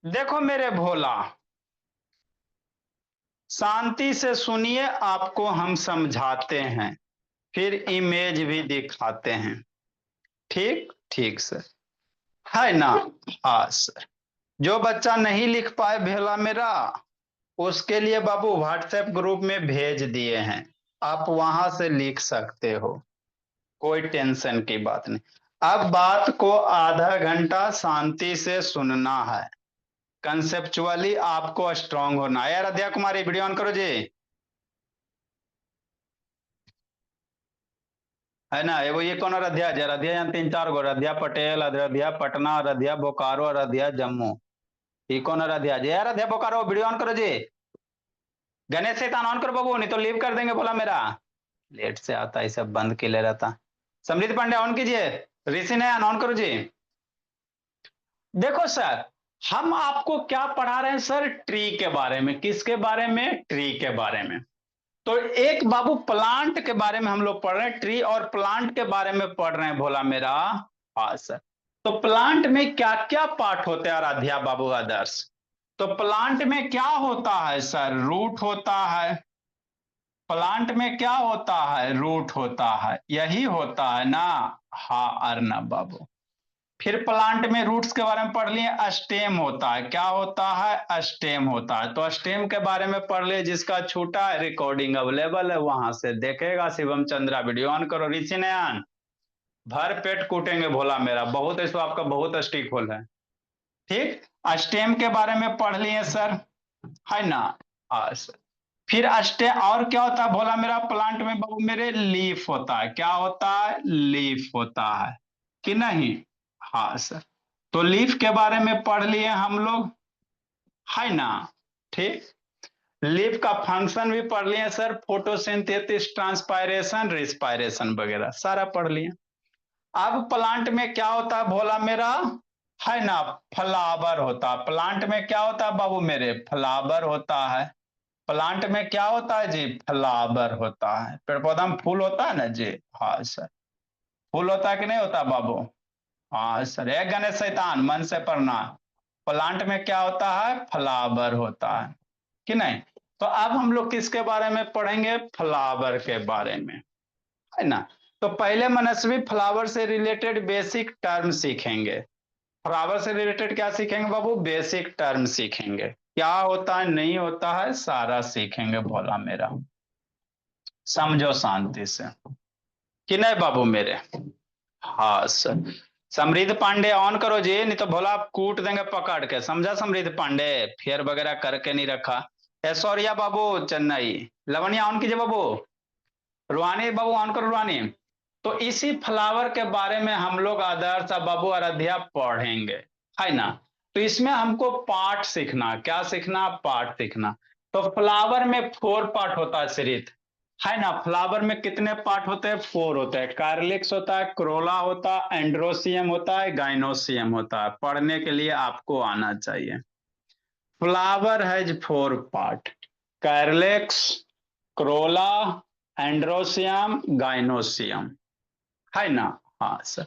देखो मेरे भोला, शांति से सुनिए, आपको हम समझाते हैं, फिर इमेज भी दिखाते हैं। ठीक ठीक सर, है ना? हाँ सर। जो बच्चा नहीं लिख पाए भेला मेरा, उसके लिए बाबू व्हाट्सएप ग्रुप में भेज दिए हैं। आप वहां से लिख सकते हो, कोई टेंशन की बात नहीं। अब बात को आधा घंटा शांति से सुनना है। कंसेप्चुअली आपको स्ट्रांग होना है। यार अध्या कुमारी, वीडियो ऑन करो जी। है ना? ये कौन अयोध्या? अयोध्या यहाँ तीन चार गो, अयोध्या पटेल, अयोध्या पटना, अयोध्या बोकारो, अयोध्या जम्मू। ये कौन अयोध्या जी? यार अयोध्या बोकारो, वीडियो ऑन करो जी। गणेश शैतान ऑन करो बाबू, नहीं तो लीव कर देंगे बोला मेरा। लेट से आता है, सब बंद के ले रहता। समृद्ध पांडे ऑन कीजिए। ऋषि नयन ऑन करो जी। देखो सर, हम आपको क्या पढ़ा रहे हैं सर? ट्री के बारे में। किसके बारे में? ट्री के बारे में। तो एक बाबू प्लांट के बारे में हम लोग पढ़ रहे हैं, ट्री और प्लांट के बारे में पढ़ रहे हैं भोला मेरा। हाँ सर। तो प्लांट में क्या क्या पार्ट होते हैं आराध्या बाबू आदर्श? तो प्लांट में क्या होता है सर? रूट होता है। प्लांट में क्या होता है? रूट होता है, यही होता है ना? हाँ अर्नब बाबू। फिर प्लांट में रूट्स के बारे में पढ़ लिए। स्टेम होता है, क्या होता है? स्टेम होता है। तो स्टेम के बारे में पढ़ लिए, जिसका छूटा है रिकॉर्डिंग अवेलेबल है, वहां से देखेगा। शिवम चंद्रा, वीडियो ऑन करो। ऋषि नयन, भर पेट कूटेंगे भोला मेरा, बहुत इसको आपका बहुत स्टिक होल है। ठीक। स्टेम के बारे में पढ़ लिए सर, है ना? हाँ सर। फिर स्टेम और क्या होता है भोला मेरा? प्लांट में बाबू मेरे लीफ होता है। क्या होता है? लीफ होता है कि नहीं? हाँ सर। तो लीफ के बारे में पढ़ लिए हम लोग, है ना? ठीक। लीफ का फंक्शन भी पढ़ लिए सर, फोटोसिंथेसिस, ट्रांसपायरेशन, रिस्पायरेशन वगैरह सारा पढ़ लिए। अब प्लांट में क्या होता है भोला मेरा? है ना? फ्लावर होता है। प्लांट में क्या होता है बाबू मेरे? फ्लावर होता है। प्लांट में क्या होता है जी? फ्लावर होता है। पेड़ पौधा में फूल होता है ना जी? हाँ सर। फूल होता है कि नहीं होता बाबू? हाँ सर। एक गणेश शैतान, मन से पढ़ना। प्लांट में क्या होता है? फ्लावर होता है कि नहीं? तो अब हम लोग किसके बारे में पढ़ेंगे? फ्लावर के बारे में, है ना? तो पहले मनस्वी फ्लावर से रिलेटेड बेसिक टर्म सीखेंगे। फ्लावर से रिलेटेड क्या सीखेंगे बाबू? बेसिक टर्म सीखेंगे। क्या होता है, नहीं होता है, सारा सीखेंगे भोला मेरा। समझो शांति से, कि नहीं बाबू मेरे? हाँ सर। समृद्ध पांडे ऑन करो जी, नहीं तो भोला आप कूट देंगे पकड़ के, समझा? समृद्ध पांडे फेयर वगैरह करके नहीं रखा। ऐश्वर्या बाबू चेन्नई, लवनिया ऑन कीजिए बाबू। रुहानी बाबू ऑन करो, रुहानी। तो इसी फ्लावर के बारे में हम लोग आदर्श बाबू आराध्या पढ़ेंगे, है ना? तो इसमें हमको पार्ट सीखना। क्या सीखना? पार्ट सीखना। तो फ्लावर में फोर पार्ट होता है श्रीत, है ना? फ्लावर में कितने पार्ट होते हैं? फोर होते हैं। कार्लिक्स होता है, क्रोला होता है, एंड्रोसियम होता है, गाइनोसियम होता है। पढ़ने के लिए आपको आना चाहिए। Flower has four part: calyx, corolla, androecium, gynoecium, है ना? हाँ सर।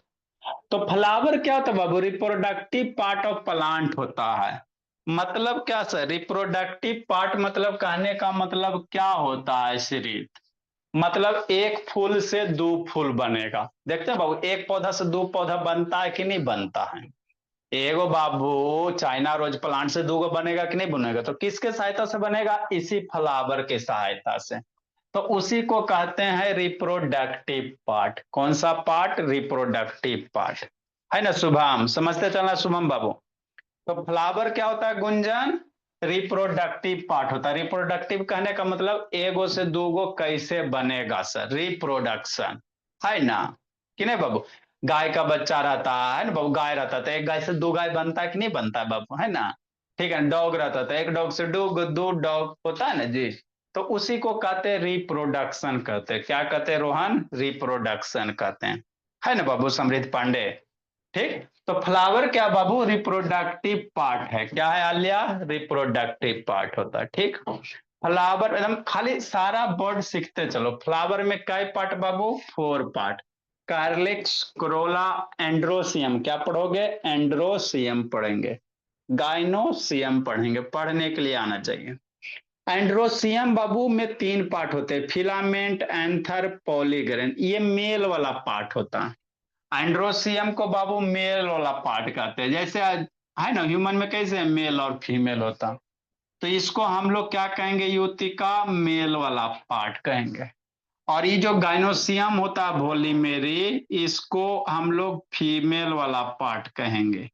तो फ्लावर क्या होता है बाबू? रिप्रोडक्टिव पार्ट ऑफ प्लांट होता है। मतलब क्या सर? रिप्रोडक्टिव पार्ट मतलब कहने का मतलब क्या होता है श्री? मतलब एक फूल से दो फूल बनेगा। देखते हैं बाबू, एक पौधा से दो पौधा बनता है कि नहीं बनता है? एगो बाबू चाइना रोज प्लांट से दो बनेगा कि नहीं बनेगा? तो किसके सहायता से बनेगा? इसी फ्लावर के सहायता से। तो उसी को कहते हैं रिप्रोडक्टिव पार्ट। कौन सा पार्ट? रिप्रोडक्टिव पार्ट, है ना? शुभम समझते चलना, शुभम बाबू। तो फ्लावर क्या होता है गुंजन? रिप्रोडक्टिव पार्ट होता है। रिप्रोडक्टिव कहने का मतलब एगो से दूगो कैसे बनेगा सर? रिप्रोडक्शन, है ना? कि नहीं बाबू? गाय का बच्चा रहता है ना बाबू, गाय रहता है तो एक गाय से दो गाय बनता है कि नहीं बनता है बाबू, है ना? ठीक है। डॉग रहता था, एक डॉग से दो डॉग होता है ना जी? तो उसी को कहते हैं रिप्रोडक्शन कहते हैं। क्या कहते हैं रोहन? रिप्रोडक्शन कहते हैं, है ना बाबू समृद्ध पांडे? ठीक। तो फ्लावर क्या बाबू? रिप्रोडक्टिव पार्ट है। क्या है आलिया? रिप्रोडक्टिव पार्ट होता है। ठीक। फ्लावर एकदम खाली सारा वर्ड सीखते चलो। फ्लावर में कई पार्ट बाबू? Four part. Calyx, corolla, androecium. क्या पढ़ोगे? एंड्रोसियम पढ़ेंगे। गाइनोसियम पढ़ेंगे, पढ़ने के लिए आना चाहिए। एंड्रोसियम बाबू में 3 पार्ट होते हैं, फिलामेंट, एंथर, पॉलीगरेन, ये मेल वाला पार्ट होता है। एंड्रोसियम को बाबू मेल वाला पार्ट कहते हैं, जैसे है ना ह्यूमन में कैसे मेल और फीमेल होता, तो इसको हम लोग क्या कहेंगे, युवती का मेल वाला पार्ट कहेंगे। और ये जो गाइनोसियम होता है भोली मेरी, इसको हम लोग फीमेल वाला पार्ट कहेंगे।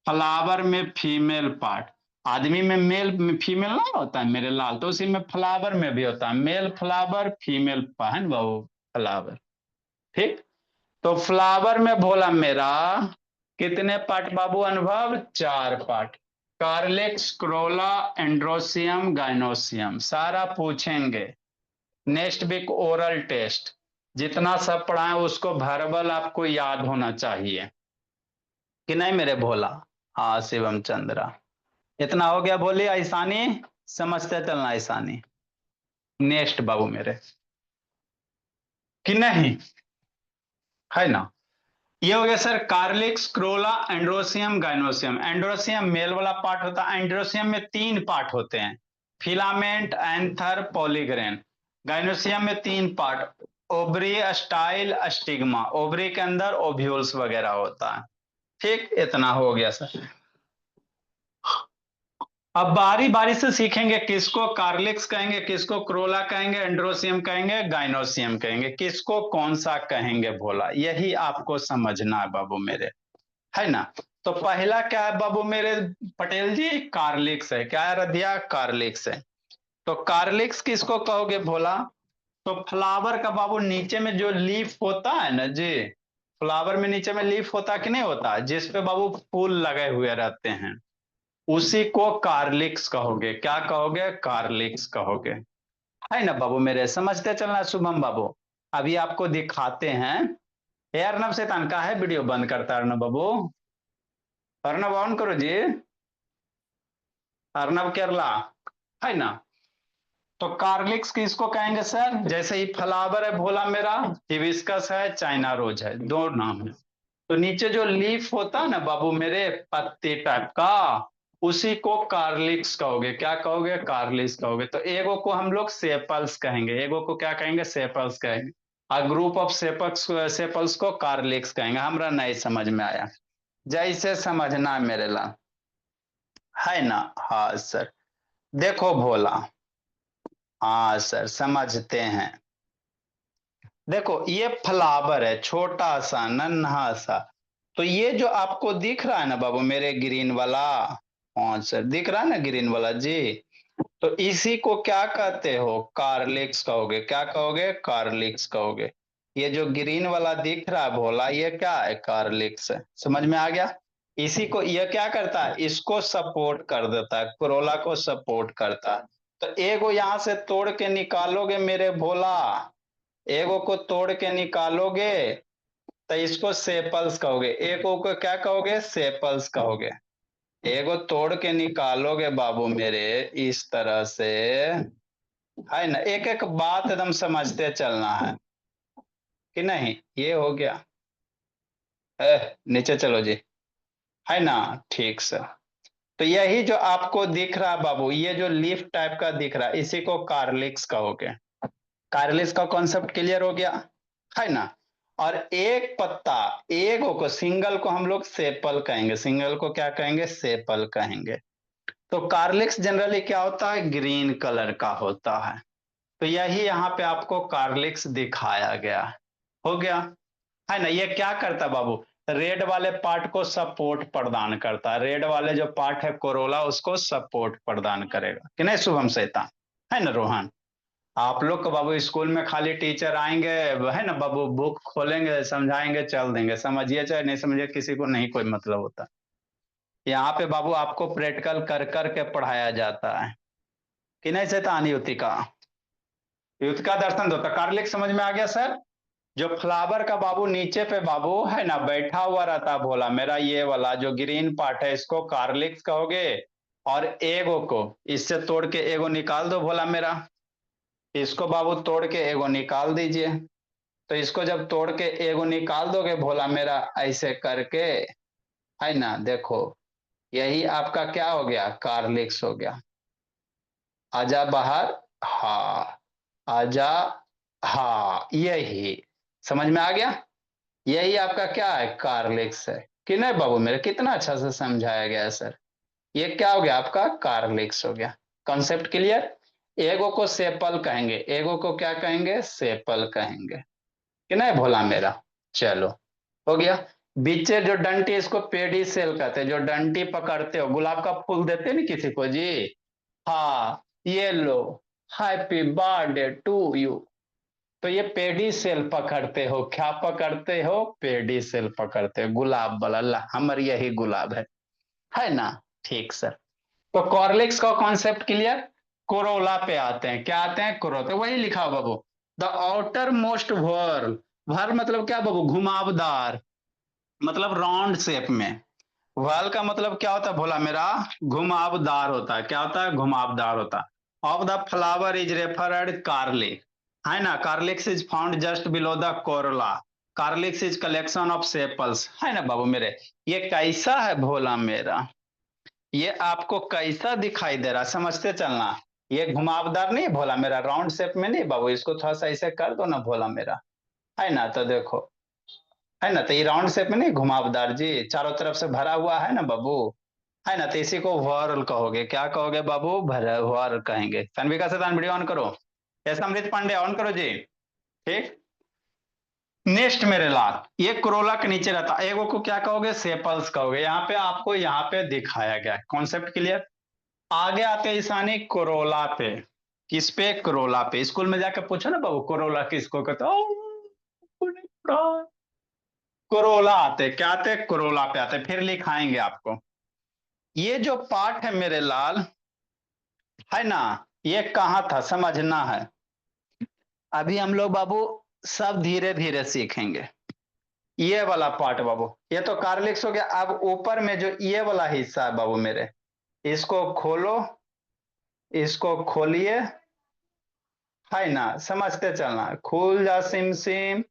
फ्लावर में फीमेल पार्ट, आदमी में मेल फीमेल नहीं होता है मेरे लाल, तो उसी में फ्लावर में भी होता है मेल फ्लावर फीमेल है ना वो फ्लावर। ठीक, तो फ्लावर में बोला मेरा कितने पार्ट बाबू अनुभव, 4 पार्ट, कार्लेक्स, क्रोला, एंड्रोसियम, गाइनोसियम, सारा पूछेंगे। नेक्स्ट वीक ओरल टेस्ट, जितना सब पढ़ाए उसको भरबल आपको याद होना चाहिए कि नहीं मेरे भोला। हाँ शिवम चंद्रा, इतना हो गया, बोलिए ऐसानी, समझते चलना ऐसानी। नेक्स्ट बाबू मेरे, कि नहीं, है ना। ये हो गया sir calyx, corolla, androecium, gynoecium. Androecium male वाला पार्ट होता है। एंड्रोसियम में 3 पार्ट होते हैं, फिलामेंट, एंथर, पॉलीग्रेन। गाइनोसियम में 3 part, ovary, style, stigma. Ovary के अंदर ओव्यूल्स वगैरह होता है। ठीक, इतना हो गया सर। अब बारी बारी से सीखेंगे, किसको कार्लिक्स कहेंगे, किसको क्रोला कहेंगे, एंड्रोसियम कहेंगे, गाइनोसियम कहेंगे, किसको कौन सा कहेंगे भोला, यही आपको समझना है बाबू मेरे, है ना। तो पहला क्या है बाबू मेरे पटेल जी, कार्लिक्स है। क्या है रधिया, कार्लिक्स है। तो कार्लिक्स किसको कहोगे भोला, तो फ्लावर का बाबू नीचे में जो लीफ होता है ना जी, फ्लावर में नीचे में लीफ होता कि नहीं होता, जिसपे बाबू फूल लगे हुए रहते हैं, उसी को कार्लिक्स कहोगे। क्या कहोगे, कार्लिक्स कहोगे, है ना बाबू मेरे, समझते चलना शुभम बाबू। अभी आपको दिखाते हैं। ए अर्नब शैतान का है, वीडियो बंद करता है अर्नब बाबू, अर्नब ऑन करो जी, अर्नब केरला, है ना। तो कार्लिक्स किसको कहेंगे सर, जैसे ही फ्लावर है भोला मेरा, हिबिस्कस है, चाइना रोज है, 2 नाम है। तो नीचे जो लीफ होता है ना बाबू मेरे, पत्ती टाइप का, उसी को कार्लिक्स कहोगे। क्या कहोगे, कार्लिक्स कहोगे। तो एगो को हम लोग सेपल्स कहेंगे, एगो को क्या कहेंगे, सेपल्स कहेंगे। और ग्रुप ऑफ सेपल्स, सेपल्स को कार्लिक्स कहेंगे। हमरा नहीं समझ में आया, जैसे समझना है मेरे ला, है ना। हाँ सर, देखो भोला, हाँ सर समझते हैं। देखो ये फ्लावर है, छोटा सा नन्हा सा। तो ये जो आपको दिख रहा है ना बाबू मेरे, ग्रीन वाला, हाँ सर दिख रहा है ना ग्रीन वाला जी, तो इसी को क्या कहते हो, कार्लिक्स कहोगे। क्या कहोगे, कार्लिक्स कहोगे। ये जो ग्रीन वाला दिख रहा है भोला, ये क्या है, कार्लिक्स है। समझ में आ गया। इसी को ये क्या करता है, इसको सपोर्ट कर देता है, कोरोला को सपोर्ट करता है। तो एगो यहां से तोड़ के निकालोगे मेरे भोला, एगो को तोड़ के निकालोगे, तो इसको सेपल्स कहोगे। एगो को क्या कहोगे, सेपल्स कहोगे। एगो तोड़ के निकालोगे बाबू मेरे, इस तरह से, है ना। एक एक बात एकदम समझते चलना है कि नहीं। ये हो गया, नीचे चलो जी, है ना। ठीक सर। तो यही जो आपको दिख रहा है बाबू, ये जो लीफ टाइप का दिख रहा है, इसी को कार्लिक्स कहोगे। कार्लिक्स का कॉन्सेप्ट क्लियर हो गया, है ना। और एक पत्ता, एक को सिंगल को हम लोग सेपल कहेंगे। सिंगल को क्या कहेंगे, सेपल कहेंगे। तो कार्लिक्स जनरली क्या होता है, ग्रीन कलर का होता है। तो यही यहाँ पे आपको कार्लिक्स दिखाया गया, हो गया, है ना। ये क्या करता है बाबू, रेड वाले पार्ट को सपोर्ट प्रदान करता है। रेड वाले जो पार्ट है कोरोला, उसको सपोर्ट प्रदान करेगा कि नहीं शुभम शैतान, है ना रोहन। आप लोग को बाबू स्कूल में खाली टीचर आएंगे, है ना बाबू, बुक खोलेंगे, समझाएंगे, चल देंगे, समझिए चाहे नहीं समझिए, किसी को नहीं कोई मतलब होता। यहाँ पे बाबू आपको प्रैक्टिकल कर कर के पढ़ाया जाता है कि नहीं शैतान। युति का, युति का दर्शन होता, कार्लिक समझ में आ गया सर। जो फ्लावर का बाबू नीचे पे बाबू है ना बैठा हुआ रहता भोला मेरा, ये वाला जो ग्रीन पार्ट है, इसको कार्लिक्स कहोगे। और एगो को इससे तोड़ के एगो निकाल दो भोला मेरा, इसको बाबू तोड़ के एगो निकाल दीजिए। तो इसको जब तोड़ के एगो निकाल दोगे भोला मेरा, ऐसे करके, है ना, देखो यही आपका क्या हो गया, कार्लिक्स हो गया। आजा बाहर, हा, आजा, हा, यही समझ में आ गया। यही आपका क्या है, कार्लिक्स है कि नहीं बाबू मेरे, कितना अच्छा से समझाया गया है सर। ये क्या हो गया आपका, कार्लिक्स हो गया। Concept clear. एगो को सेपल कहेंगे, एगो को क्या कहेंगे, सेपल कहेंगे कि नहीं भोला मेरा। चलो, हो गया। बीचे जो डंटी, इसको पेडी सेल कहते हैं, जो डंटी पकड़ते हो, गुलाब का फूल देते नहीं किसी को जी, हाँ, ये लो, हैप्पी बर्थडे टू यू। तो ये पेडी सेल पकड़ते हो, क्या पकड़ते हो, पेडी सेल पकड़ते हो, गुलाब वाला, हमर यही गुलाब है ना। ठीक सर। तो कॉर्लिक्स का कॉन्सेप्ट क्लियर। कोरोला पे आते हैं, क्या आते हैं, कोरोला, तो वही लिखा हो बाबू, द आउटर मोस्ट व्हर्ल। व्हर्ल मतलब क्या बाबू, घुमावदार, मतलब राउंड शेप में। व्हर्ल का मतलब क्या होता है भोला मेरा, घुमावदार होता है, क्या होता है, घुमावदार होता है। Of the flower is referred calyx, है ना, calyx is found just below the corolla. Calyx is collection of sepals, है ना बाबू मेरे। ये कैसा है भोला मेरा, ये आपको कैसा दिखाई दे रहा, समझते चलना। ये घुमावदार नहीं भोला मेरा, राउंड शेप में नहीं बाबू, इसको थोड़ा सा ऐसे कर दो ना भोला मेरा, है ना, तो देखो, है ना, तो ये राउंड शेप में नहीं, घुमावदार जी, चारों तरफ से भरा हुआ है ना बाबू, है ना, तो इसी को वर्ल कहोगे, क्या कहोगे बाबू, भरा वर्ल कहेंगे। तन्विका से वीडियो ऑन करो, यस अमृत पांडे ऑन करो जी। ठीक। नेक्स्ट मेरे लाल, ये क्रोला के नीचे रहता है, एगो को क्या कहोगे, सेपल्स कहोगे। यहाँ पे आपको यहाँ पे दिखाया गया, कॉन्सेप्ट क्लियर। आगे आते हैं ईशानी कोरोला पे। किस पे, कोरोला पे। स्कूल में जाकर पूछो ना बाबू, कोरोला किसको कहते हैं? कोरोला आते, क्या आते, कोरोला पे आते, फिर लिखाएंगे आपको। ये जो पार्ट है मेरे लाल, है ना, ये कहाँ था समझना है। अभी हम लोग बाबू सब धीरे धीरे सीखेंगे। ये वाला पार्ट बाबू, ये तो कार्लिक्स हो गया। अब ऊपर में जो ये वाला हिस्सा है बाबू मेरे, इसको खोलो, इसको खोलिए, है ना, समझते चलना, खुल जा सिम सिम,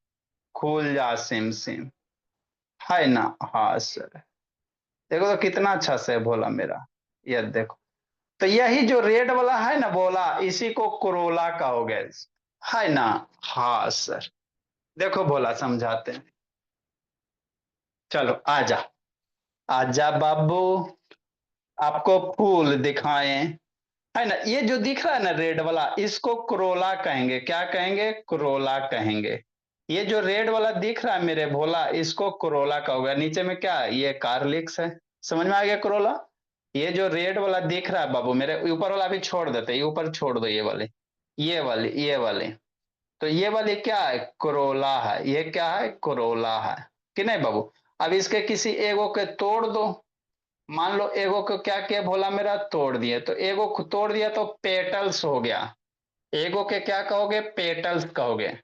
खुल जा सिम सिम, है ना। हाँ सर, देखो तो कितना अच्छा से बोला मेरा, ये देखो। तो यही जो रेड वाला है ना बोला, इसी को कोरोला कहोगे, है ना। हाँ सर, देखो बोला समझाते हैं। चलो आजा, आजा बाबू, आपको फूल दिखाएं, है ना। ये जो दिख रहा है ना रेड वाला, इसको क्रोला कहेंगे, क्या कहेंगे, क्रोला कहेंगे। ये जो रेड वाला दिख रहा है मेरे भोला, इसको क्रोला कहोगे। नीचे में क्या है, ये कार्लिक्स है, समझ में आ गया क्रोला। ये जो रेड वाला दिख रहा है बाबू मेरे, ऊपर वाला भी छोड़ देते, ये ऊपर छोड़ दो, ये वाले, ये वाले, ये वाले। तो ये वाली क्या है, क्रोला है, ये क्या है, क्रोला है कि नहीं बाबू। अब इसके किसी एगो के तोड़ दो, मान लो एगो को क्या किया भोला मेरा, तोड़ दिए, तो एगो को तोड़ दिया तो पेटल्स हो गया। एगो के क्या कहोगे, पेटल्स कहोगे।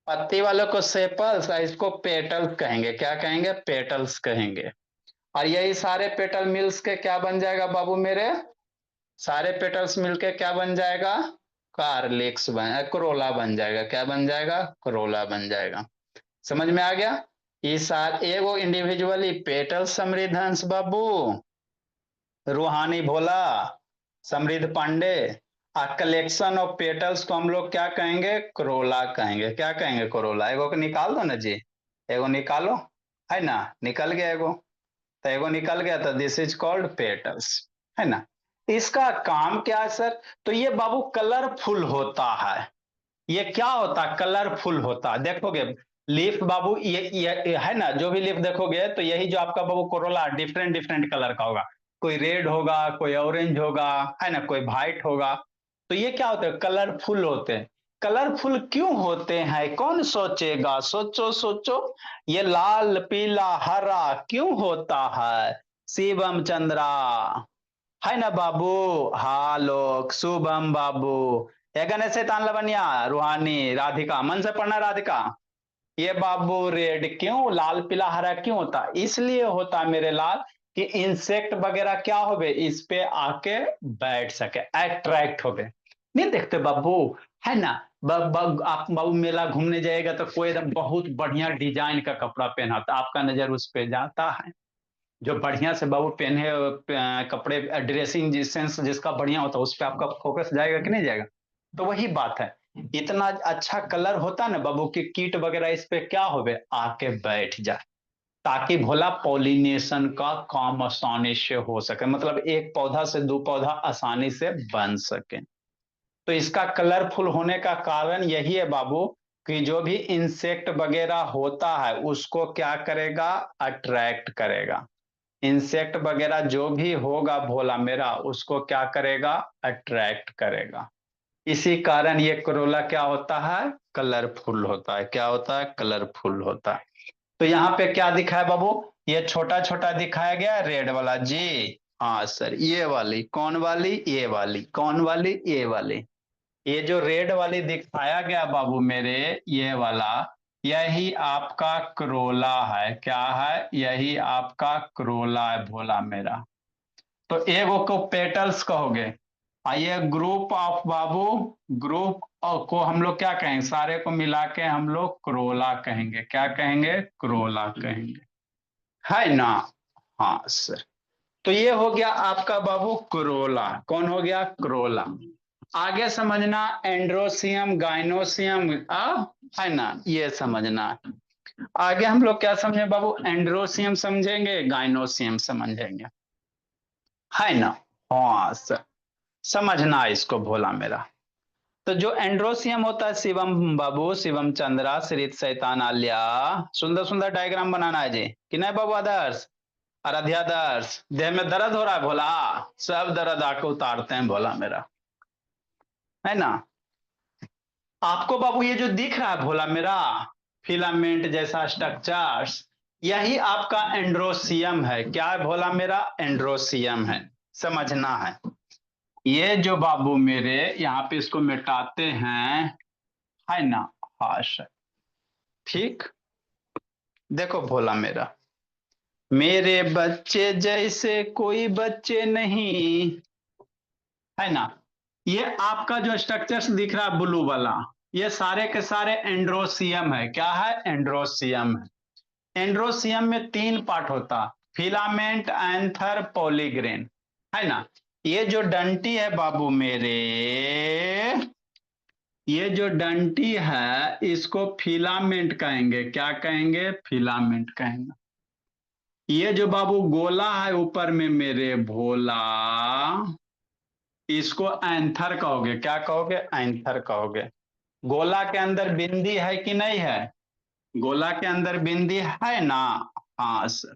पत्ती वालों को सेपल्स, इसको पेटल्स कहेंगे, क्या कहेंगे, पेटल्स कहेंगे। और यही सारे पेटल मिल्स के क्या बन जाएगा बाबू मेरे, सारे पेटल्स मिलके क्या बन जाएगा, कार्लिक्स बन, क्रोला बन जाएगा, क्या बन जाएगा, क्रोला बन जाएगा। समझ में आ गया। ये सार एगो इंडिविजुअली पेटल समृद्ध हंस बाबू, Ruhani Bhola, Samriddh Pandey, a collection of petals को हम लोग क्या कहेंगे, क्रोला कहेंगे, क्या कहेंगे, क्रोला। एगो को निकाल दो ना जी, एगो निकालो, है ना, निकल गया एगो, तो एगो निकल गया, तो दिस इज कॉल्ड पेटल्स, है ना। इसका काम क्या है सर, तो ये बाबू कलरफुल होता है। ये क्या होता है, कलरफुल होता है, देखोगे लीफ बाबू, ये है ना, जो भी लीफ देखोगे तो यही जो आपका बाबू कोरोला डिफरेंट डिफरेंट कलर का होगा। कोई रेड होगा, कोई ऑरेंज होगा, है ना, कोई व्हाइट होगा। तो ये क्या होते हैं, कलरफुल होते हैं। कलरफुल क्यों होते हैं, कौन सोचेगा, सोचो सोचो। ये लाल पीला हरा क्यों होता है, शिवम चंद्रा, है ना बाबू। हालोक शुभम बाबू, ये गणेश शैतान लवनिया, रूहानी राधिका, मन से पढ़ना राधिका। ये बाबू रेड क्यों, लाल पीला हरा क्यों होता, इसलिए होता मेरे लाल, कि इंसेक्ट वगैरह क्या हो गए, इस पे आके बैठ सके, अट्रैक्ट हो गए। नहीं देखते बाबू, है ना। आप बाबू मेला घूमने जाएगा तो कोई एकदम बहुत बढ़िया डिजाइन का कपड़ा पहना होता, आपका नजर उस पे जाता है। जो बढ़िया से बाबू पहने कपड़े, ड्रेसिंग सेंस जिसका बढ़िया होता है उस पर आपका फोकस जाएगा कि नहीं जाएगा। तो वही बात है, इतना अच्छा कलर होता है ना बाबू की कीट वगैरह इस पे क्या होवे आके बैठ जाए, ताकि भोला पॉलिनेशन का काम आसानी से हो सके, मतलब एक पौधा से दो पौधा आसानी से बन सके। तो इसका कलरफुल होने का कारण यही है बाबू कि जो भी इंसेक्ट वगैरह होता है उसको क्या करेगा, अट्रैक्ट करेगा। इंसेक्ट वगैरह जो भी होगा भोला मेरा उसको क्या करेगा, अट्रैक्ट करेगा। इसी कारण ये करोला क्या होता है, कलरफुल होता है। क्या होता है, कलरफुल होता है। तो यहाँ पे क्या दिखा है बाबू, ये छोटा छोटा दिखाया गया रेड वाला जी। हाँ सर, ये वाली कौन वाली, ये वाली कौन वाली, ये वाली। ये जो रेड वाली दिखाया गया बाबू मेरे, ये वाला, यही आपका क्रोला है। क्या है, यही आपका क्रोला है भोला मेरा। तो एगो को पेटल्स कहोगे। आइए ग्रुप ऑफ बाबू, ग्रुप को हम लोग क्या कहेंगे, सारे को मिला के हम लोग क्रोला कहेंगे। क्या कहेंगे, क्रोला कहेंगे, है ना। हाँ सर। तो ये हो गया आपका बाबू क्रोला। कौन हो गया, क्रोला। आगे समझना एंड्रोसियम गाइनोसियम, है ना, ये समझना। आगे हम लोग क्या समझे बाबू, एंड्रोसियम समझेंगे, गाइनोसियम समझेंगे, है ना। हाँ सर, समझना इसको भोला मेरा। तो जो एंड्रोसियम होता है शिवम बाबू, शिवम चंद्रा श्रीत शैतान आल्या, सुंदर सुंदर डायग्राम बनाना है जी कि नहीं बाबू आदर्श, आराध्यादर्श। देह में दर्द हो रहा है भोला, सब दर्द आके उतारते हैं भोला मेरा, है ना। आपको बाबू ये जो दिख रहा है भोला मेरा, फिलामेंट जैसा स्ट्रक्चर्स, यही आपका एंड्रोसियम है। क्या है भोला मेरा, एंड्रोसियम है, समझना है। ये जो बाबू मेरे यहाँ पे इसको मिटाते हैं, है ना। हाँ सर, ठीक। देखो भोला मेरा, मेरे बच्चे जैसे कोई बच्चे नहीं, है ना। ये आपका जो स्ट्रक्चर्स दिख रहा है ब्लू वाला, ये सारे के सारे एंड्रोसियम है। क्या है, एंड्रोसियम है। एंड्रोसियम में तीन पार्ट होता, फिलामेंट, एंथर, पॉलीग्रेन, है ना। ये जो डंटी है बाबू मेरे, ये जो डंटी है इसको फिलामेंट कहेंगे। क्या कहेंगे, फिलामेंट कहेंगे। ये जो बाबू गोला है ऊपर में मेरे भोला, इसको एंथर कहोगे। क्या कहोगे, एंथर कहोगे। गोला के अंदर बिंदी है कि नहीं है, गोला के अंदर बिंदी है ना। हाँ सर।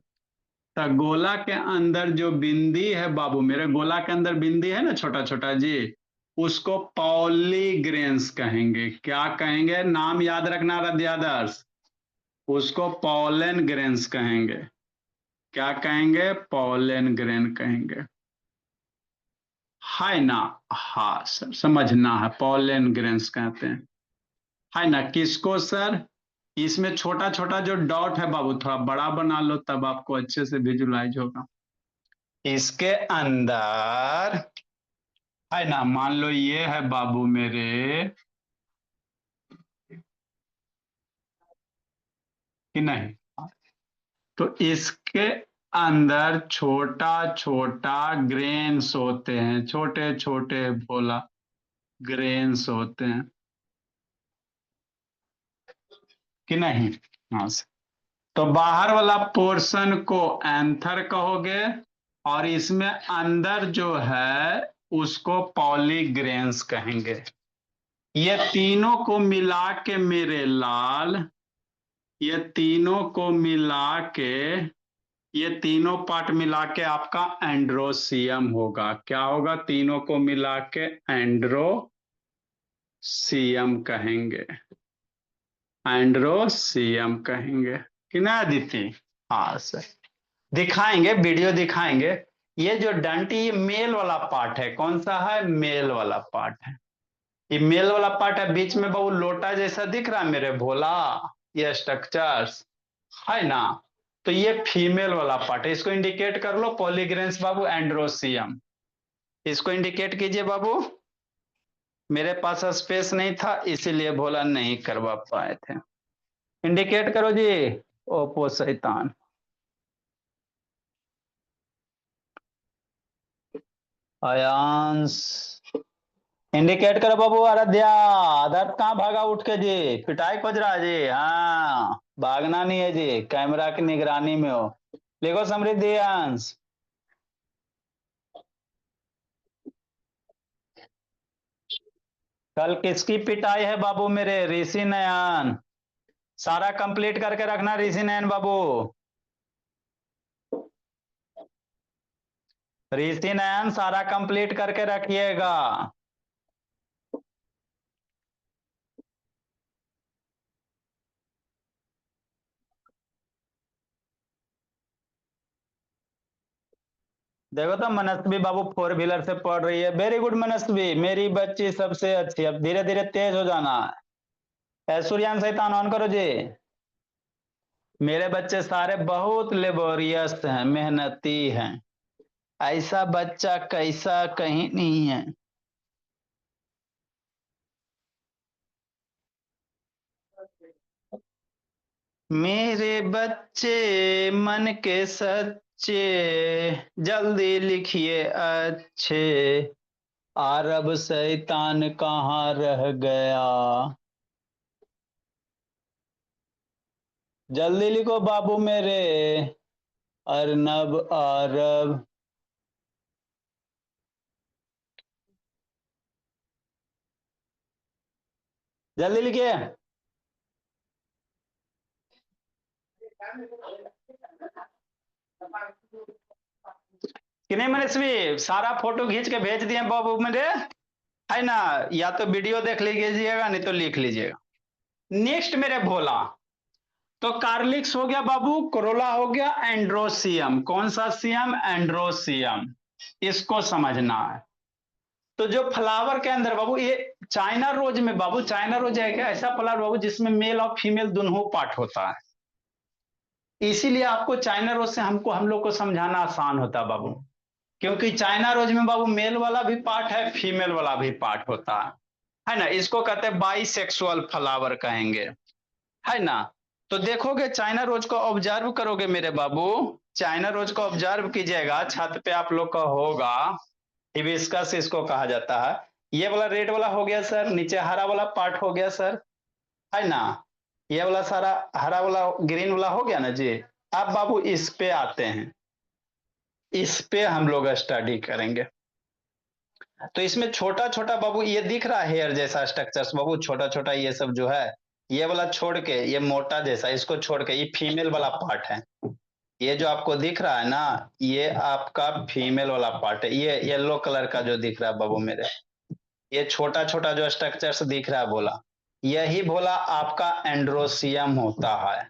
तो गोला के अंदर जो बिंदी है बाबू मेरे, गोला के अंदर बिंदी है ना छोटा छोटा जी, उसको पॉलीग्रेन्स कहेंगे। क्या कहेंगे, नाम याद रखना रद्यादर्श, उसको पॉलन ग्रेन्स कहेंगे। क्या कहेंगे, पॉलन ग्रेन कहेंगे, है ना। हाँ सर, समझना है, पॉलन ग्रेन्स कहते हैं, है ना। किसको सर, इसमें छोटा छोटा जो डॉट है बाबू थोड़ा बड़ा बना लो तब आपको अच्छे से विजुलाइज होगा। इसके अंदर, है ना, मान लो ये है बाबू मेरे, कि नहीं। तो इसके अंदर छोटा छोटा ग्रेन्स होते हैं, छोटे छोटे भोला ग्रेन्स होते हैं, कि नहीं। हाँ सर। तो बाहर वाला पोर्शन को एंथर कहोगे, और इसमें अंदर जो है उसको पॉलीग्रेन्स कहेंगे। ये तीनों को मिला के मेरे लाल, ये तीनों को मिला के, ये तीनों पार्ट मिला के आपका एंड्रोसियम होगा। क्या होगा, तीनों को मिला के एंड्रोसियम कहेंगे, एंड्रोसियम कहेंगे, कि ना अदिति। हाँ सर, दिखाएंगे, वीडियो दिखाएंगे। ये जो डंटी, ये मेल वाला पार्ट है, कौन सा है, मेल वाला पार्ट है। ये मेल वाला पार्ट है, बीच में बाबू लोटा जैसा दिख रहा है मेरे भोला, ये स्ट्रक्चर्स, है ना। तो ये फीमेल वाला पार्ट है, इसको इंडिकेट कर लो पॉलीग्रेंस बाबू, एंड्रोसियम। इसको इंडिकेट कीजिए बाबू। मेरे पास स्पेस नहीं था इसीलिए भोला नहीं करवा पाए थे। इंडिकेट करो जी, ओपो शैतान। अयांश इंडिकेट करो बाबू। आराध्या आदर्श कहाँ भागा उठ के जी? पिटाई खोज रहा है जी? हाँ, भागना नहीं है जी, कैमरा की निगरानी में हो। लिखो समृद्धि अंश। कल किसकी पिटाई है बाबू मेरे? ऋषि नयन। सारा कंप्लीट करके रखना ऋषि नयन बाबू। ऋषि नयन सारा कंप्लीट करके रखिएगा। देखो तो मनस्वी बाबू फोर व्हीलर से पढ़ रही है। वेरी गुड मनस्वी, मेरी बच्ची सबसे अच्छी। अब धीरे धीरे तेज हो जाना है। ऐश्वर्यान शैतान ऑन करो जी। मेरे बच्चे सारे बहुत लेबोरियस हैं, मेहनती हैं। ऐसा बच्चा कैसा कहीं नहीं है। मेरे बच्चे मन के सच्चे, जल्दी लिखिए अच्छे। अरब शैतान कहाँ रह गया? जल्दी लिखो बाबू मेरे। अर्नब अरब। जल्दी लिखिए। कि नहीं मनस्वी? सारा फोटो खींच के भेज दिए बाबू मेरे, है ना? या तो वीडियो देख लीजिएगा, नहीं तो लिख लीजिएगा। नेक्स्ट मेरे भोला, तो कार्लिक्स हो गया बाबू, कोरोला हो गया, एंड्रोसियम। कौन सा सीएम? एंड्रोसियम। इसको समझना है। तो जो फ्लावर के अंदर बाबू, ये चाइना रोज में बाबू, चाइना रोज है क्या? ऐसा फ्लावर बाबू जिसमें मेल और फीमेल दोनों पार्ट होता है। इसीलिए आपको चाइना रोज से हम लोग को समझाना आसान होता है बाबू। क्योंकि चाइना रोज में बाबू मेल वाला भी पार्ट है, फीमेल वाला भी पार्ट होता है ना? इसको कहते हैं बाइसेक्सुअल फ्लावर कहेंगे, है ना? तो देखोगे चाइना रोज को ऑब्जर्व करोगे मेरे बाबू, चाइना रोज को ऑब्जर्व कीजिएगा, छत पे आप लोग का होगा। हिबिस्कस इसको कहा जाता है। ये वाला रेड वाला हो गया सर, नीचे हरा वाला पार्ट हो गया सर, है ना? ये वाला सारा हरा वाला ग्रीन वाला हो गया ना जी। अब बाबू इस पे आते हैं, इस पे हम लोग स्टडी करेंगे। तो इसमें छोटा छोटा बाबू ये दिख रहा है हेयर जैसा स्ट्रक्चर्स बाबू, छोटा छोटा ये सब जो है, ये वाला छोड़ के, ये मोटा जैसा इसको छोड़ के, ये फीमेल वाला पार्ट है। ये जो आपको दिख रहा है ना, ये आपका फीमेल वाला पार्ट है। ये येलो कलर का जो दिख रहा है बाबू मेरे, ये छोटा छोटा जो स्ट्रक्चर्स दिख रहा है भोला, यही भोला आपका एंड्रोसियम होता है।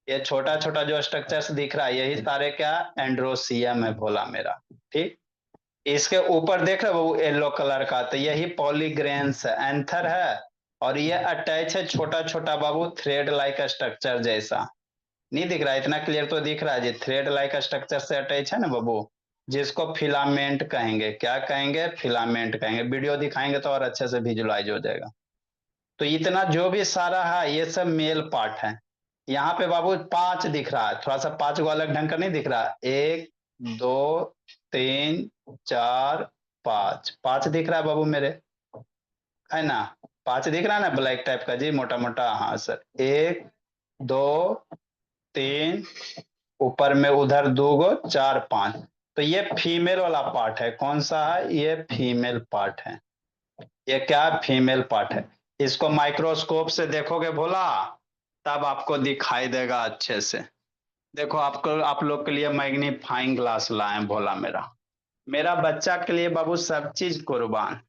ये छोटा छोटा जो स्ट्रक्चर्स दिख रहा है, यही सारे क्या? एंड्रोसियम है भोला मेरा। ठीक। इसके ऊपर देख रहे हो वो येलो कलर का, तो यही पॉलीग्रेन्स एंथर है। और ये अटैच है छोटा छोटा बाबू थ्रेड लाइक स्ट्रक्चर जैसा। नहीं दिख रहा? इतना क्लियर तो दिख रहा है जी, थ्रेड लाइक स्ट्रक्चर से अटैच है ना बाबू, जिसको फिलामेंट कहेंगे। क्या कहेंगे? फिलामेंट कहेंगे। वीडियो दिखाएंगे तो और अच्छे से विजुलाइज हो जाएगा। तो इतना जो भी सारा है ये सब मेल पार्ट है। यहाँ पे बाबू पांच दिख रहा है, थोड़ा सा पांच को अलग ढंग का नहीं दिख रहा? एक, दो, तीन, चार, पांच। पांच दिख रहा है बाबू मेरे, है ना? पांच दिख रहा है ना ब्लैक टाइप का जी, मोटा मोटा। हाँ सर, एक, दो, तीन, ऊपर में उधर दो गो, चार, पांच। तो ये फीमेल वाला पार्ट है। कौन सा है? ये फीमेल पार्ट है। ये क्या? फीमेल पार्ट है। इसको माइक्रोस्कोप से देखोगे भोला, तब आपको दिखाई देगा अच्छे से। देखो आपको, आप लोग के लिए मैग्नीफाइंग ग्लास लाए भोला मेरा। मेरा बच्चा के लिए बाबू सब चीज कुर्बान।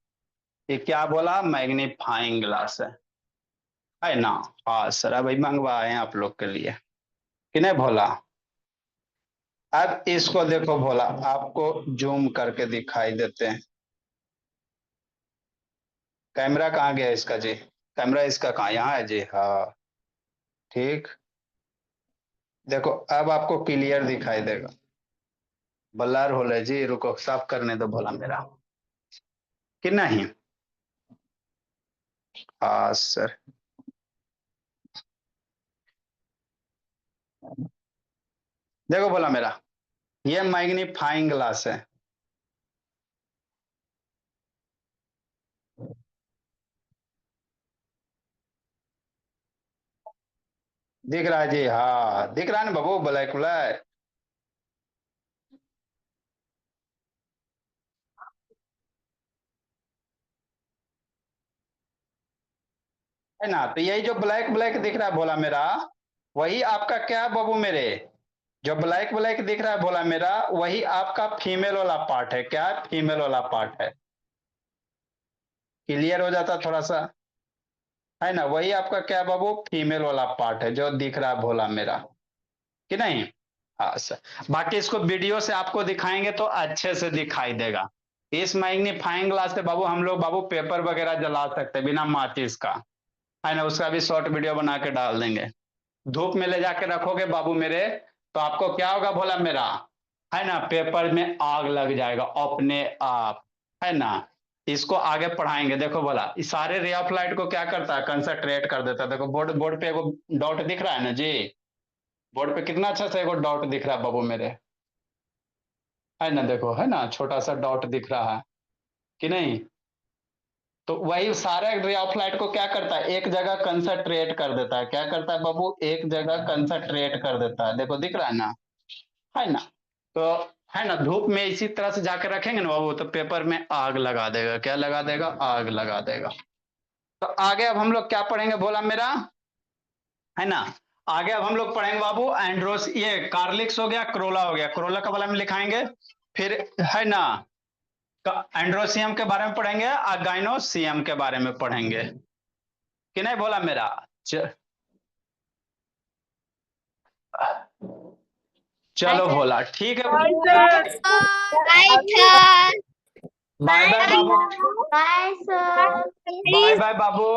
ये क्या बोला? मैग्नीफाइंग ग्लास है ना? हाँ सर, अभी मंगवाए हैं आप लोग के लिए, कि नहीं भोला? अब इसको देखो भोला, आपको जूम करके दिखाई देते हैं। कैमरा कहाँ गया इसका जी? कैमरा इसका कहाँ? यहाँ है जी, हाँ। ठीक। देखो अब आपको क्लियर दिखाई देगा। ब्लर हो रहा है जी, रुको साफ करने दो भोला मेरा, कि नहीं? हाँ सर। देखो भोला मेरा, ये मैग्नीफाइंग ग्लास है। दिख रहा है जी, हाँ दिख रहा है ना बाबू, ब्लैक ब्लैक है ना। तो यही जो ब्लैक ब्लैक दिख रहा है भोला मेरा, वही आपका क्या है बाबू मेरे, जो ब्लैक ब्लैक दिख रहा है भोला मेरा, वही आपका फीमेल वाला पार्ट है। क्या है? फीमेल वाला पार्ट है। क्लियर हो जाता थोड़ा सा, है ना। वही आपका क्या है बाबू, फीमेल वाला पार्ट है जो दिख रहा है भोला मेरा, कि नहीं। हाँ सर, बाकी इसको वीडियो से आपको दिखाएंगे तो अच्छे से दिखाई देगा। इस मैग्नीफाइंग ग्लास से बाबू हम लोग बाबू पेपर वगैरह जला सकते हैं बिना माचिस का, है ना। उसका भी शॉर्ट वीडियो बना के डाल देंगे। धूप में ले जाके रखोगे बाबू मेरे, तो आपको क्या होगा भोला मेरा, है ना, पेपर में आग लग जाएगा अपने आप, है ना। इसको आगे पढ़ाएंगे। देखो बोला, इस सारे रे ऑफ लाइट को क्या करता है, कंसंट्रेट कर देता है। देखो बोर्ड बोर्ड पे एगो डॉट दिख रहा है ना जी, बोर्ड पे कितना अच्छा से एगो डॉट दिख रहा है बाबू मेरे, है ना। देखो है ना, छोटा सा डॉट दिख रहा है कि नहीं। तो वही सारे रे ऑफ लाइट को क्या करता है, एक जगह कंसंट्रेट कर देता है। क्या करता है बाबू, एक जगह कंसंट्रेट कर देता है। देखो दिख रहा है ना, है ना। तो है ना, धूप में इसी तरह से जाकर रखेंगे ना बाबू, तो पेपर में आग लगा देगा। क्या लगा देगा, आग लगा देगा। तो आगे अब हम लोग क्या पढ़ेंगे बोला मेरा, है ना। आगे अब हम लोग पढ़ेंगे बाबू एंड्रोस, ये कार्लिक्स हो गया, क्रोला हो गया। क्रोला का बारे में लिखाएंगे, फिर है ना एंड्रोसियम के बारे में पढ़ेंगे और गाइनोसियम के बारे में पढ़ेंगे, कि नहीं बोला मेरा। चलो भोला, ठीक है। Bye sir. Bye sir. Bye bye बाबू। Bye sir. बाय बाय बाबू।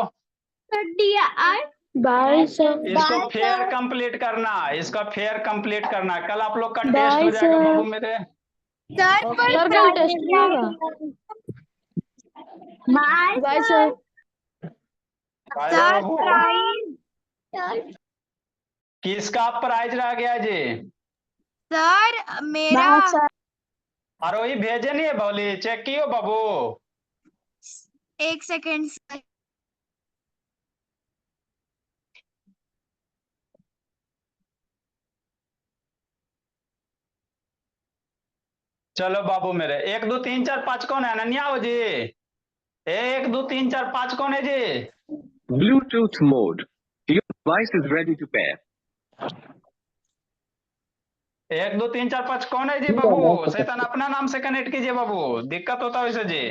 Bye sir. इसको बाय फेयर सर। कंप्लीट करना, इसका फेयर कंप्लीट करना। कल आप लोग का टेस्ट बाय हो जाएगा सर। बाबू मेरे। सर पर सर कल टेस्ट भी होगा। Bye bye sir. Sir. Bye bye sir बाबू। प्राइज। किसका प्राइज रह गया जी, सर मेरा। Bye sir. आरोही भेजे नहीं है बोली, चेक कियो बाबू। एक सेकेंड सर। चलो बाबू मेरे, 1 2 3 4 5 कौन है, अनन्या हो जी। 1 2 3 4 5 कौन है जी। Bluetooth mode. Your device is ready to pair. 1 2 3 4 5 कौन है जी बाबू। शैतान अपना नाम से कनेक्ट कीजिए बाबू, दिक्कत होता है वैसे जी।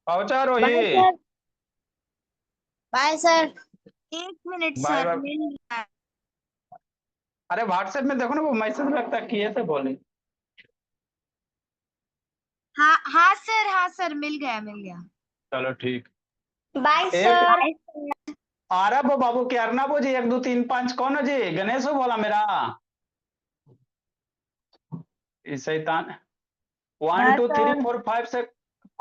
पहुंचा bye Rohi. Sir. Bye sir. एक मिनट बाय सर बाय। मिल गया। अरे व्हाट्सएप में देखो ना, वो मैसेज लगता है किए थे बोले। हाँ हाँ सर मिल गया मिल गया। चलो ठीक। बाय एक सर। आरब हो बाबू के, अर्नब हो जी। 1 2 3 5 कौन हो जी, गणेश हो बोला मेरा। इस शैतान 1 हाँ 2 3 सर। 4 5 से